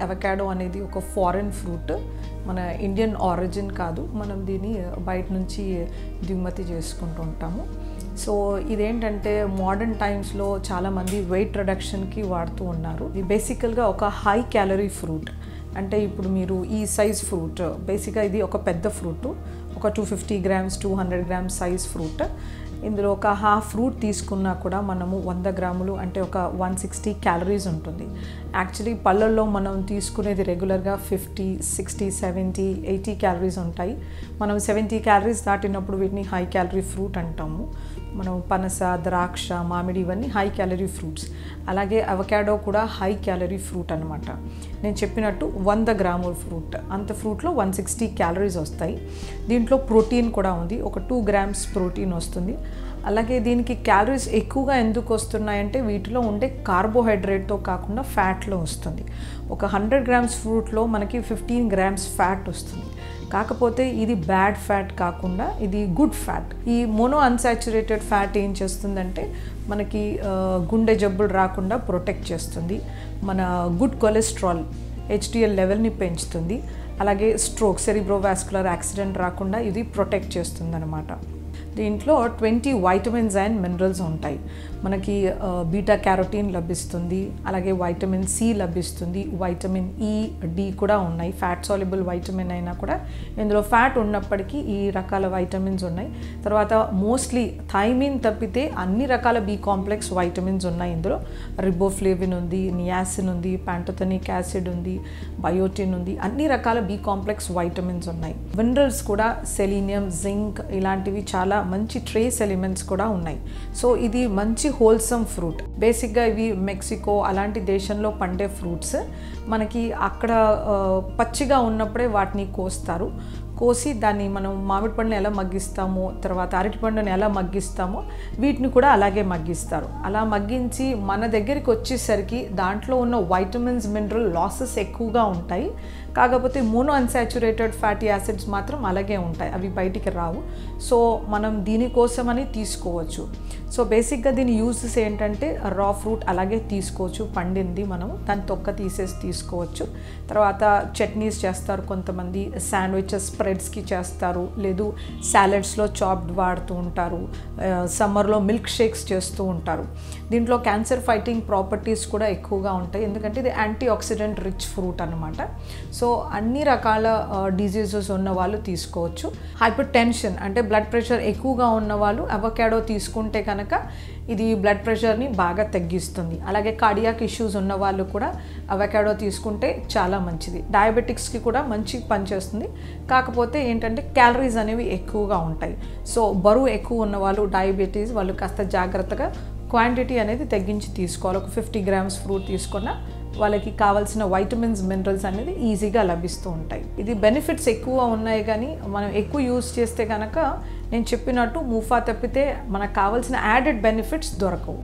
Avocado అనేది ఒక foreign fruit, మన ఇండియన్ ఆరిజిన్ కాదు. మనం దీన్ని బయట నుంచి దిగుమతి చేసుకుంటూ ఉంటాము. సో ఇదేంటంటే మోడర్న్ టైమ్స్లో చాలామంది వెయిట్ రిడక్షన్కి వాడుతూ ఉన్నారు. ఇది బేసికల్గా ఒక హై క్యాలరీ ఫ్రూట్. అంటే ఇప్పుడు మీరు ఈ సైజ్ ఫ్రూట్, బేసిక్గా ఇది ఒక పెద్ద ఫ్రూట్, ఒక 250 grams 200 grams సైజ్ ఫ్రూట్. ఇందులో ఒక హాఫ్ ఫ్రూట్ తీసుకున్నా కూడా మనము 100 గ్రాములు అంటే ఒక 160 క్యాలరీస్ ఉంటుంది. యాక్చువల్లీ పళ్ళల్లో మనం తీసుకునేది రెగ్యులర్గా 50, 60, 70, 80 క్యాలరీస్ ఉంటాయి. మనం 70 క్యాలరీస్ దాటినప్పుడు వీటిని హై క్యాలరీ ఫ్రూట్ అంటాము. మనం పనస, ద్రాక్ష, మామిడి ఇవన్నీ హై క్యాలరీ ఫ్రూట్స్. అలాగే అవకాడో కూడా హై క్యాలరీ ఫ్రూట్ అనమాట. నేను చెప్పినట్టు 100 గ్రాముల ఫ్రూట్, అంత ఫ్రూట్లో 160 క్యాలరీస్ వస్తాయి. దీంట్లో ప్రోటీన్ కూడా ఉంది, ఒక 2 grams ప్రోటీన్ వస్తుంది. అలాగే దీనికి క్యాలరీస్ ఎక్కువగా ఎందుకు వస్తున్నాయంటే వీటిలో ఉండే కార్బోహైడ్రేట్తో కాకుండా ఫ్యాట్లో వస్తుంది. ఒక 100 grams ఫ్రూట్లో మనకి 15 grams ఫ్యాట్ వస్తుంది. కాకపోతే ఇది బ్యాడ్ ఫ్యాట్ కాకుండా ఇది గుడ్ ఫ్యాట్. ఈ మోనో అన్సాచురేటెడ్ ఫ్యాట్ ఏం చేస్తుందంటే మనకి గుండె జబ్బులు రాకుండా ప్రొటెక్ట్ చేస్తుంది. మన గుడ్ కొలెస్ట్రాల్ HDL లెవెల్ని పెంచుతుంది. అలాగే స్ట్రోక్, సెరిబ్రోవాస్కులర్ యాక్సిడెంట్ రాకుండా ఇది ప్రొటెక్ట్ చేస్తుంది అన్నమాట. దీంట్లో 20 వైటమిన్స్ అండ్ మినరల్స్ ఉంటాయి. మనకి బీటా క్యారోటీన్ లభిస్తుంది, అలాగే వైటమిన్ సి లభిస్తుంది, వైటమిన్ ఈ, డి కూడా ఉన్నాయి. ఫ్యాట్ సాల్యుబుల్ వైటమిన్ అయినా కూడా ఇందులో ఫ్యాట్ ఉన్నప్పటికీ ఈ రకాల వైటమిన్స్ ఉన్నాయి. తర్వాత మోస్ట్లీ థైమిన్ తప్పితే అన్ని రకాల బి కాంప్లెక్స్ వైటమిన్స్ ఉన్నాయి. ఇందులో రిబోఫ్లేవిన్ ఉంది, నియాసిన్ ఉంది, ప్యాంటోథెనిక్ యాసిడ్ ఉంది, బయోటిన్ ఉంది, అన్ని రకాల బి కాంప్లెక్స్ వైటమిన్స్ ఉన్నాయి. మినరల్స్ కూడా సెలీనియం, జింక్ ఇలాంటివి చాలా మంచి ట్రేస్ ఎలిమెంట్స్ కూడా ఉన్నాయి. సో ఇది మంచి హోల్సమ్ ఫ్రూట్. బేసిక్గా ఇవి మెక్సికో అలాంటి దేశంలో పండే ఫ్రూట్స్. మనకి అక్కడ పచ్చిగా ఉన్నప్పుడే వాటిని కోసి దాన్ని మనం మామిడి పండుని ఎలా మగ్గిస్తామో, తర్వాత అరటి పండుని ఎలా మగ్గిస్తామో వీటిని కూడా అలాగే మగ్గిస్తారు. అలా మగ్గించి మన దగ్గరికి వచ్చేసరికి దాంట్లో ఉన్న వైటమిన్స్, మినరల్ లాసెస్ ఎక్కువగా ఉంటాయి. కాకపోతే మోనో అన్సాచురేటెడ్ ఫ్యాటీ యాసిడ్స్ మాత్రం అలాగే ఉంటాయి, అవి బయటికి రావు. సో మనం దీనికోసమని తీసుకోవచ్చు. సో బేసిక్గా దీని యూజెస్ ఏంటంటే రా ఫ్రూట్ అలాగే తీసుకోవచ్చు, పండింది మనం దాని తొక్క తీసేసి తీసుకోవచ్చు. తర్వాత చట్నీస్ చేస్తారు కొంతమంది, శాండ్విచెస్ స్ప్రెడ్స్కి చేస్తారు, లేదు సాలెడ్స్లో చాప్డ్ వాడుతూ ఉంటారు, సమ్మర్లో మిల్క్ షేక్స్ చేస్తూ ఉంటారు. దీంట్లో క్యాన్సర్ ఫైటింగ్ ప్రాపర్టీస్ కూడా ఎక్కువగా ఉంటాయి, ఎందుకంటే ఇది యాంటీ ఆక్సిడెంట్ రిచ్ ఫ్రూట్ అనమాట. సో అన్ని రకాల డిజీజెస్ ఉన్న వాళ్ళు తీసుకోవచ్చు. హైపర్ టెన్షన్ అంటే బ్లడ్ ప్రెషర్ ఎక్కువగా ఉన్న వాళ్ళు అవకాడో తీసుకుంటే కనుక ఇది బ్లడ్ ప్రెషర్ని బాగా తగ్గిస్తుంది. అలాగే కార్డియాక్ ఇష్యూస్ ఉన్న వాళ్ళు కూడా అవకాడో తీసుకుంటే చాలా మంచిది. డయాబెటిక్స్కి కూడా మంచి పనిచేస్తుంది. కాకపోతే ఏంటంటే క్యాలరీస్ అనేవి ఎక్కువగా ఉంటాయి. సో బరువు ఎక్కువ ఉన్న వాళ్ళు, డయాబెటీస్ వాళ్ళు కాస్త జాగ్రత్తగా క్వాంటిటీ అనేది తగ్గించి తీసుకోవాలి. ఒక 50 grams ఫ్రూట్ తీసుకున్నా వాళ్ళకి కావాల్సిన వైటమిన్స్, మినరల్స్ అనేది ఈజీగా లభిస్తూ ఉంటాయి. ఇది బెనిఫిట్స్ ఎక్కువ ఉన్నాయి, కానీ మనం ఎక్కువ యూజ్ చేస్తే కనుక నేను చెప్పినట్టు మూఫా తప్పితే మనకు కావాల్సిన యాడెడ్ బెనిఫిట్స్ దొరకవు.